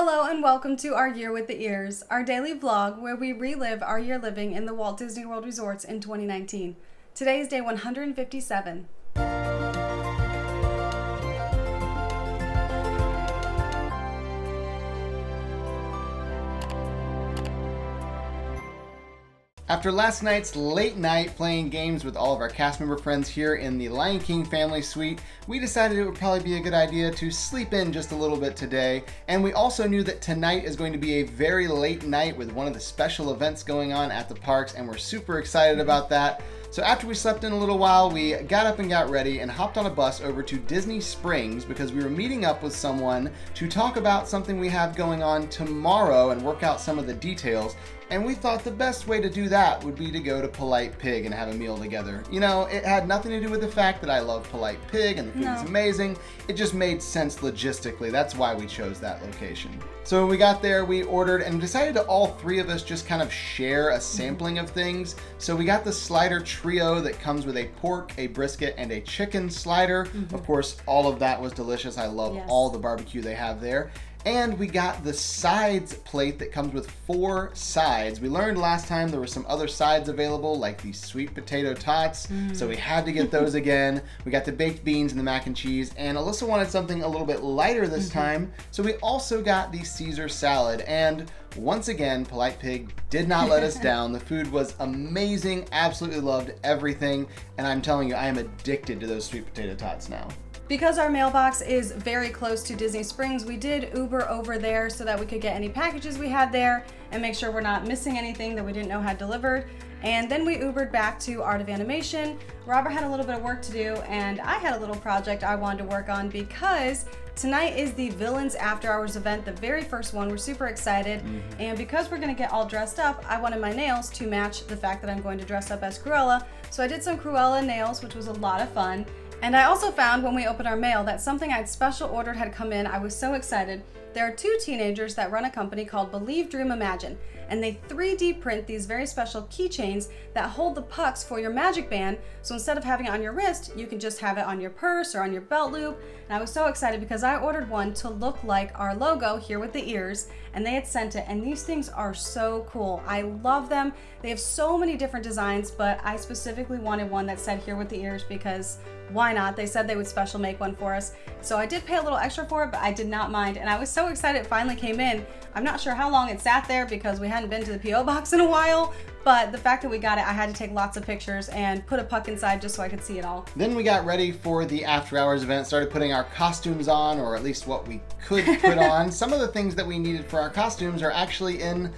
Hello and welcome to Our Year with the Ears, our daily vlog where we relive our year living in the Walt Disney World Resorts in 2019. Today is day 157. After last night's late night playing games with all of our cast member friends here in the Lion King family suite, we decided it would probably be a good idea to sleep in just a little bit today. And we also knew that tonight is going to be a very late night with one of the special events going on at the parks, and we're super excited about that. So after we slept in a little while, we got up and got ready and hopped on a bus over to Disney Springs because we were meeting up with someone to talk about something we have going on tomorrow and work out some of the details. And we thought the best way to do that would be to go to Polite Pig and have a meal together. You know, it had nothing to do with the fact that I love Polite Pig and the food is amazing. It just made sense logistically. That's why we chose that location. So when we got there, we ordered and decided to all three of us just kind of share a sampling of things. So we got the slider trio that comes with a pork, a brisket, and a chicken slider. Of course, all of that was delicious. I love all the barbecue they have there. And we got the sides plate that comes with 4 sides. We learned last time there were some other sides available, like the sweet potato tots, so we had to get those again. We got the baked beans and the mac and cheese, and Alyssa wanted something a little bit lighter this time, so we also got the Caesar salad. And once again, Polite Pig did not let us down. The food was amazing, absolutely loved everything, and I'm telling you, I am addicted to those sweet potato tots now. Because our mailbox is very close to Disney Springs, we did Uber over there so that we could get any packages we had there and make sure we're not missing anything that we didn't know had delivered. And then we Ubered back to Art of Animation. Robert had a little bit of work to do, and I had a little project I wanted to work on because tonight is the Villains After Hours event, the very first one. We're super excited. And because we're gonna get all dressed up, I wanted my nails to match the fact that I'm going to dress up as Cruella. So I did some Cruella nails, which was a lot of fun. And I also found when we opened our mail that something I'd special ordered had come in. I was so excited. There are 2 teenagers that run a company called Believe, Dream, Imagine, and they 3D print these very special keychains that hold the pucks for your magic band. So instead of having it on your wrist, you can just have it on your purse or on your belt loop. And I was so excited because I ordered one to look like our logo here with the ears, and they had sent it, and these things are so cool. I love them. They have so many different designs, but I specifically wanted one that said here with the ears because why not? They said they would special make one for us. So I did pay a little extra for it, but I did not mind. And I was so excited it finally came in. I'm not sure how long it sat there because we hadn't been to the P.O. box in a while, but the fact that we got it, I had to take lots of pictures and put a puck inside just so I could see it all. Then we got ready for the After Hours event, started putting our costumes on, or at least what we could put on. Some of the things that we needed for our costumes are actually in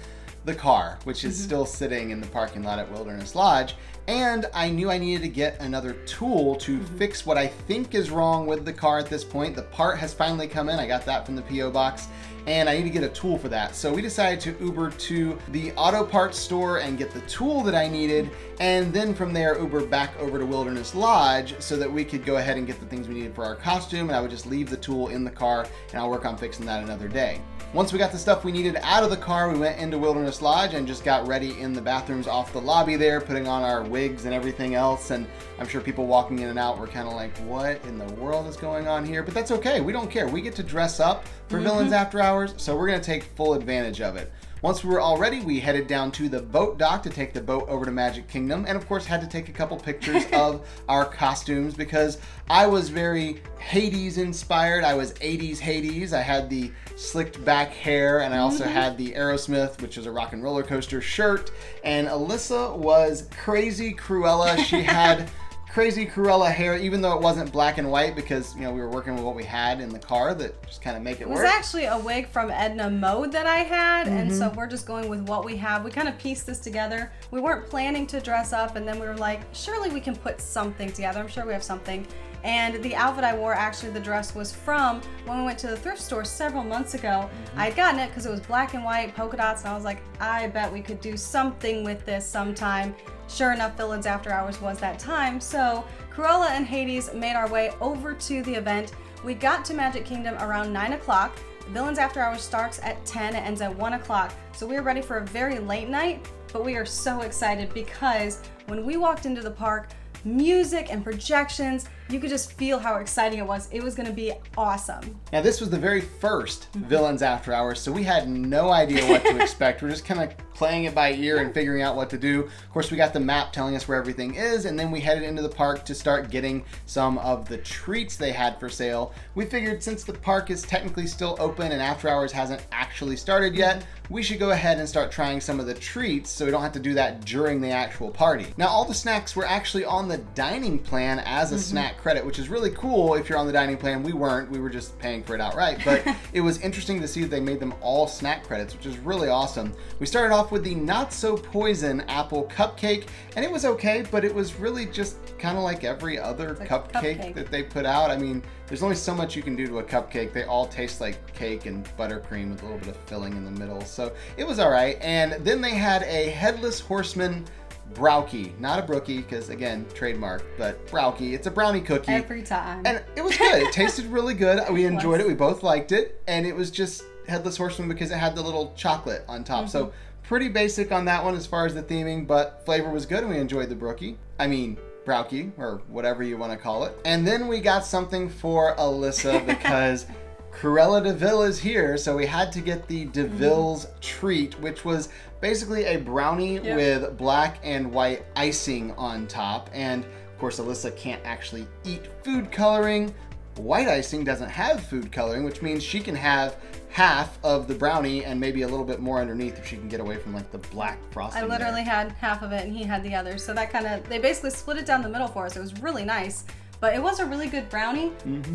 the car, which is still sitting in the parking lot at Wilderness Lodge. And I knew I needed to get another tool to fix what I think is wrong with the car at this point. The part has finally come in. I got that from the P.O. box, and I need to get a tool for that. So we decided to Uber to the auto parts store and get the tool that I needed, and then from there Uber back over to Wilderness Lodge so that we could go ahead and get the things we needed for our costume, and I would just leave the tool in the car and I'll work on fixing that another day. Once we got the stuff we needed out of the car, we went into Wilderness Lodge and just got ready in the bathrooms off the lobby there, putting on our wigs and everything else. And I'm sure people walking in and out were kind of like, what in the world is going on here? But that's okay. We don't care. We get to dress up for Villains After Hours, so we're going to take full advantage of it. Once we were all ready, we headed down to the boat dock to take the boat over to Magic Kingdom, and of course had to take a couple pictures of our costumes because I was very Hades inspired. I was 80s Hades. I had the slicked back hair, and I also had the Aerosmith, which was a rock and roller coaster shirt, and Alyssa was crazy Cruella. She had crazy Cruella hair, even though it wasn't black and white because, you know, we were working with what we had in the car that just kind of make it work. It was actually a wig from Edna Mode that I had, and so we're just going with what we have. We kind of pieced this together. We weren't planning to dress up, and then we were like, surely we can put something together. I'm sure we have something. And the outfit I wore, actually the dress was from when we went to the thrift store several months ago. I had gotten it because it was black and white, polka dots, and I was like, I bet we could do something with this sometime. Sure enough, Villains After Hours was that time. So Cruella and Hades made our way over to the event. We got to Magic Kingdom around 9 o'clock. Villains After Hours starts at 10 and ends at 1 o'clock. So we were ready for a very late night, but we are so excited because when we walked into the park, music and projections, you could just feel how exciting it was. It was going to be awesome. Now, this was the very first Villains After Hours, so we had no idea what to expect. We're just kind of playing it by ear and figuring out what to do. Of course, we got the map telling us where everything is, and then we headed into the park to start getting some of the treats they had for sale. We figured since the park is technically still open and After Hours hasn't actually started yet, we should go ahead and start trying some of the treats so we don't have to do that during the actual party. Now, all the snacks were actually on the dining plan as a snack credit, which is really cool if you're on the dining plan. We weren't, we were just paying for it outright, but it was interesting to see that they made them all snack credits, which is really awesome. We started off with the Not So Poison apple cupcake, and it was okay, but it was really just kind of like every other cupcake that they put out. I mean, there's only so much you can do to a cupcake. They all taste like cake and buttercream with a little bit of filling in the middle. So it was all right. And then they had a Headless Horseman browkie, not a brookie, because again, trademark, but browkie. It's a brownie cookie. Every time. And it was good. It tasted really good. We enjoyed it. We both liked it. And it was just Headless Horseman because it had the little chocolate on top. So pretty basic on that one as far as the theming, but flavor was good and we enjoyed the brookie. I mean, browkie, or whatever you want to call it. And then we got something for Alyssa because Cruella de Vil is here, so we had to get the de Vil's treat, which was basically a brownie with black and white icing on top. And of course, Alyssa can't actually eat food coloring. White icing doesn't have food coloring, which means she can have half of the brownie and maybe a little bit more underneath if she can get away from like the black frosting. I literally had half of it and he had the other. So that they basically split it down the middle for us. It was really nice. But it was a really good brownie.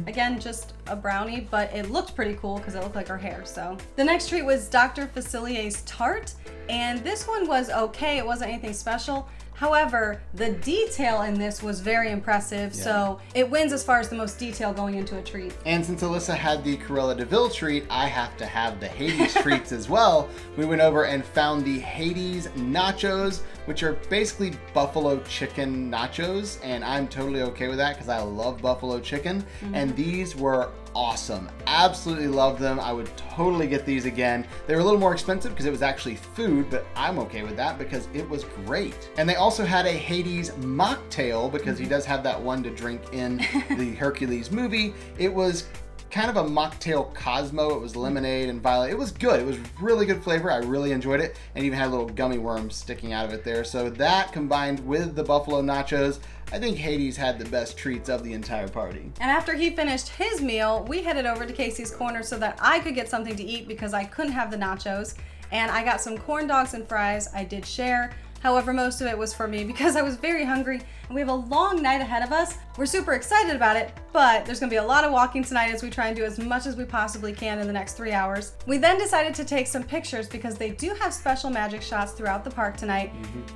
Again, just a brownie, but it looked pretty cool because it looked like her hair. So the next treat was Dr. Faciliers Tart. And this one was okay. It wasn't anything special. However, the detail in this was very impressive, so it wins as far as the most detail going into a treat. And since Alyssa had the Cruella de Vil treat, I have to have the Hades treats as well. We went over and found the Hades Nachos, which are basically buffalo chicken nachos, and I'm totally okay with that because I love buffalo chicken. And these were awesome. Absolutely loved them. I would totally get these again. They were a little more expensive because it was actually food, but I'm okay with that because it was great. And they also had a Hades mocktail because he does have that one to drink in the Hercules movie. It was kind of a mocktail Cosmo. It was lemonade and violet. It was good. It was really good flavor. I really enjoyed it, and even had little gummy worms sticking out of it there. So that combined with the buffalo nachos, I think Hades had the best treats of the entire party. And after he finished his meal, we headed over to Casey's Corner so that I could get something to eat because I couldn't have the nachos. And I got some corn dogs and fries. I did share. However, most of it was for me because I was very hungry and we have a long night ahead of us. We're super excited about it, but there's gonna be a lot of walking tonight as we try and do as much as we possibly can in the next 3 hours. We then decided to take some pictures because they do have special magic shots throughout the park tonight.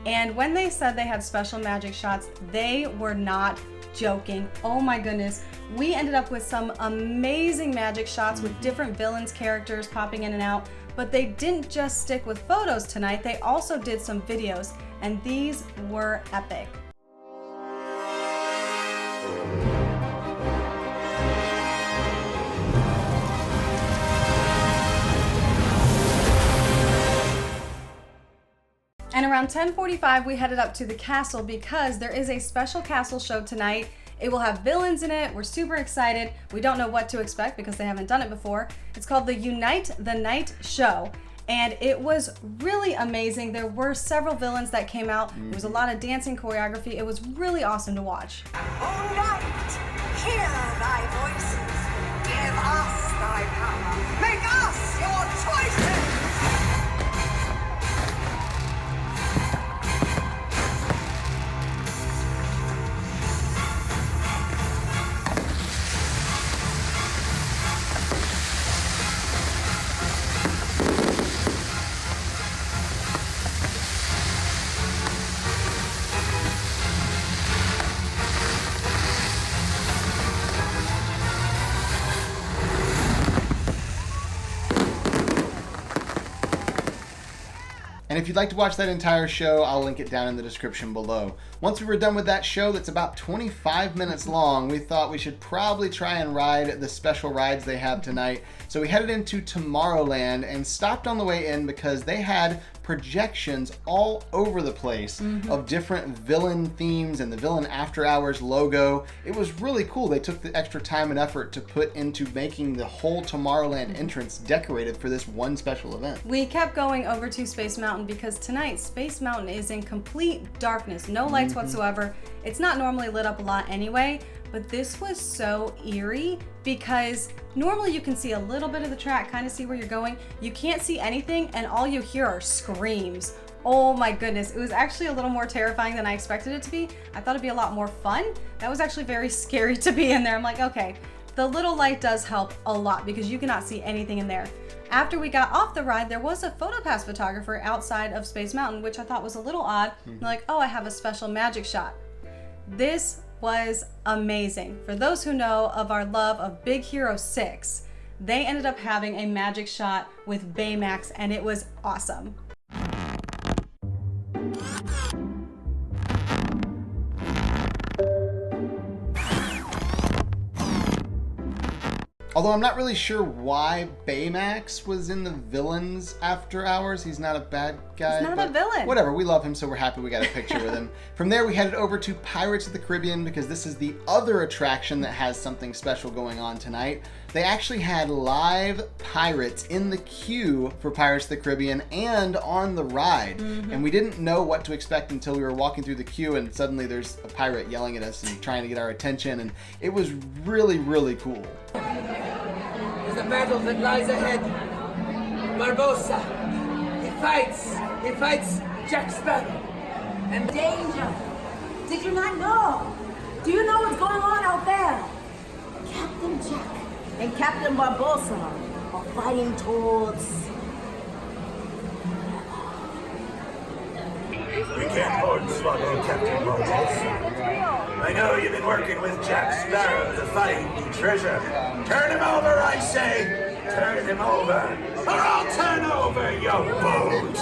And when they said they had special magic shots, they were not joking. Oh my goodness. We ended up with some amazing magic shots with different villains, characters popping in and out. But they didn't just stick with photos tonight, they also did some videos, and these were epic. And around 10:45 we headed up to the castle because there is a special castle show tonight. It will have villains in it. We're super excited. We don't know what to expect because they haven't done it before. It's called the Unite the Night Show. And it was really amazing. There were several villains that came out. There was a lot of dancing choreography. It was really awesome to watch. O night, hear thy voices. Give us thy power. Make us your choices. And if you'd like to watch that entire show, I'll link it down in the description below. Once we were done with that show that's about 25 minutes long, we thought we should probably try and ride the special rides they have tonight. So we headed into Tomorrowland and stopped on the way in because they had projections all over the place of different villain themes and the villain after hours logo. It was really cool. They took the extra time and effort to put into making the whole Tomorrowland entrance decorated for this one special event. We kept going over to Space Mountain because tonight Space Mountain is in complete darkness, no lights whatsoever. It's not normally lit up a lot anyway, but this was so eerie because normally you can see a little bit of the track, kind of see where you're going. You can't see anything and all you hear are screams. Oh my goodness, it was actually a little more terrifying than I expected it to be. I thought it'd be a lot more fun. That was actually very scary to be in there. I'm like, okay, the little light does help a lot because you cannot see anything in there. After we got off the ride, there was a PhotoPass photographer outside of Space Mountain, which I thought was a little odd. Like, oh, I have a special magic shot. This was amazing. For those who know of our love of Big Hero 6, they ended up having a magic shot with Baymax and it was awesome. Although I'm not really sure why Baymax was in the villains after hours. He's not a bad guy. He's not a villain. Whatever, we love him, so we're happy we got a picture with him. From there, we headed over to Pirates of the Caribbean because this is the other attraction that has something special going on tonight. They actually had live pirates in the queue for Pirates of the Caribbean and on the ride. And we didn't know what to expect until we were walking through the queue and suddenly there's a pirate yelling at us and trying to get our attention, and it was really, really cool. There's a battle that lies ahead. Barbossa, he fights Jack Sparrow. And danger. Did you not know? Do you know what's going on out there? Captain Jack and Captain Barbossa are fighting towards... We can't hornswoggle Captain Barbossa. I know you've been working with Jack Sparrow to find the treasure. Turn him over, I say! Turn him over, or I'll turn over your boat!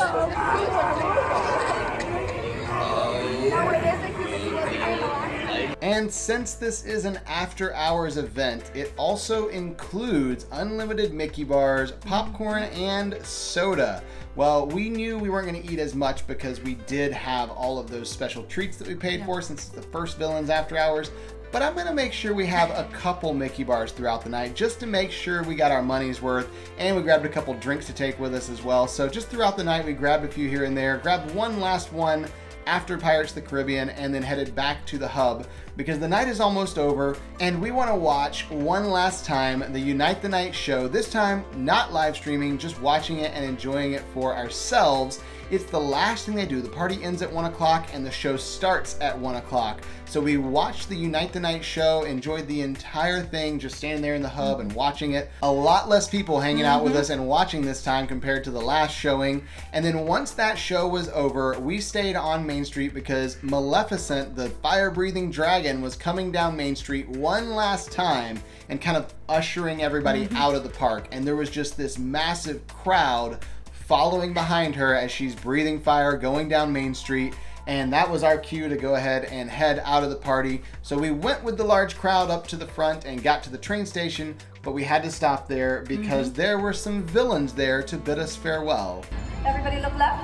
And since this is an after hours event, it also includes unlimited Mickey bars, popcorn, and soda. Well, we knew we weren't going to eat as much because we did have all of those special treats that we paid for since it's the first Villains After Hours, but I'm going to make sure we have a couple Mickey bars throughout the night just to make sure we got our money's worth, and we grabbed a couple drinks to take with us as well. So just throughout the night, we grabbed a few here and there, grabbed one last one after Pirates of the Caribbean, and then headed back to the hub because the night is almost over and we want to watch one last time the Unite the Night show. This time not live streaming, just watching it and enjoying it for ourselves. It's the last thing they do. The party ends at 1 o'clock and the show starts at 1 o'clock. So we watched the Unite the Night show, enjoyed the entire thing, just standing there in the hub and watching it. A lot less people hanging out with us and watching this time compared to the last showing. And then once that show was over, we stayed on Main Street because Maleficent, the fire-breathing dragon, was coming down Main Street one last time and kind of ushering everybody out of the park. And there was just this massive crowd following behind her as she's breathing fire going down Main Street, and that was our cue to go ahead and head out of the party. So we went with the large crowd up to the front and got to the train station, but we had to stop there because there were some villains there to bid us farewell. Everybody look left.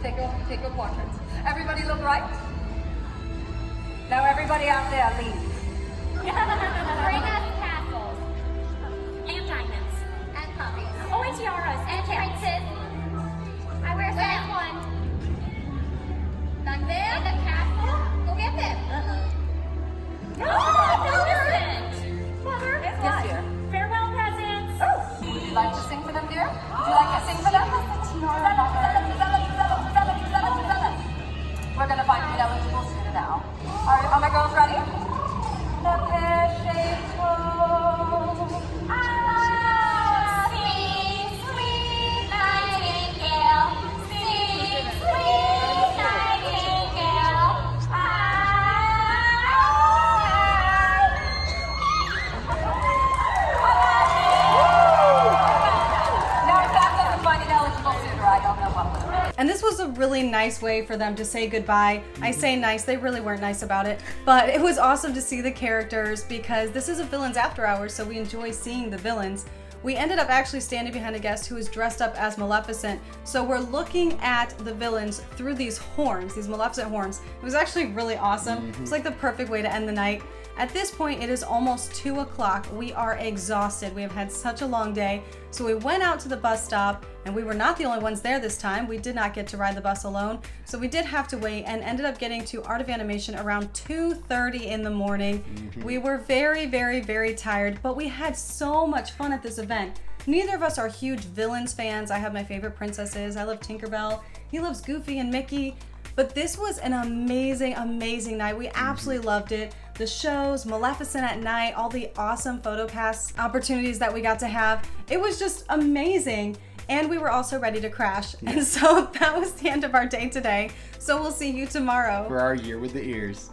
Take your portraits. Everybody look right. Now everybody out there leave. Bring us castles and diamonds and puppies. Oh, and tiaras and princes. I wear that one. Like this? And the castle? Go get them. Oh, Maleficent! Mother, This year. farewell presents. Oh, would you like to sing for them, dear? Would you like to sing for them? We're gonna find an eligible suitor now. Are my girls ready? The pear-shaped rose. Ah, sing, sweet nightingale. Sing, sweet nightingale. Now if that doesn't find an eligible suitor, I don't know what will. And this was a really nice way for them to say goodbye. I say nice, they really weren't nice about it, but it was awesome to see the characters because this is a Villains After Hours, so we enjoy seeing the villains. we ended up actually standing behind a guest who was dressed up as Maleficent. So we're looking at the villains through these horns, these Maleficent horns. It was actually really awesome. It's like the perfect way to end the night. At this point, it is almost 2 o'clock. We are exhausted. We have had such a long day. So we went out to the bus stop, and we were not the only ones there this time. We did not get to ride the bus alone. So we did have to wait and ended up getting to Art of Animation around 2:30 in the morning. We were very, very, very tired, but we had so much fun at this event. Neither of us are huge villains fans. I have my favorite princesses. I love Tinkerbell. He loves Goofy and Mickey. But this was an amazing, amazing night. We absolutely loved it. The shows, Maleficent at night, all the awesome photo pass opportunities that we got to have. It was just amazing. And we were also ready to crash. And so that was the end of our day today. So we'll see you tomorrow For our Year with the Ears.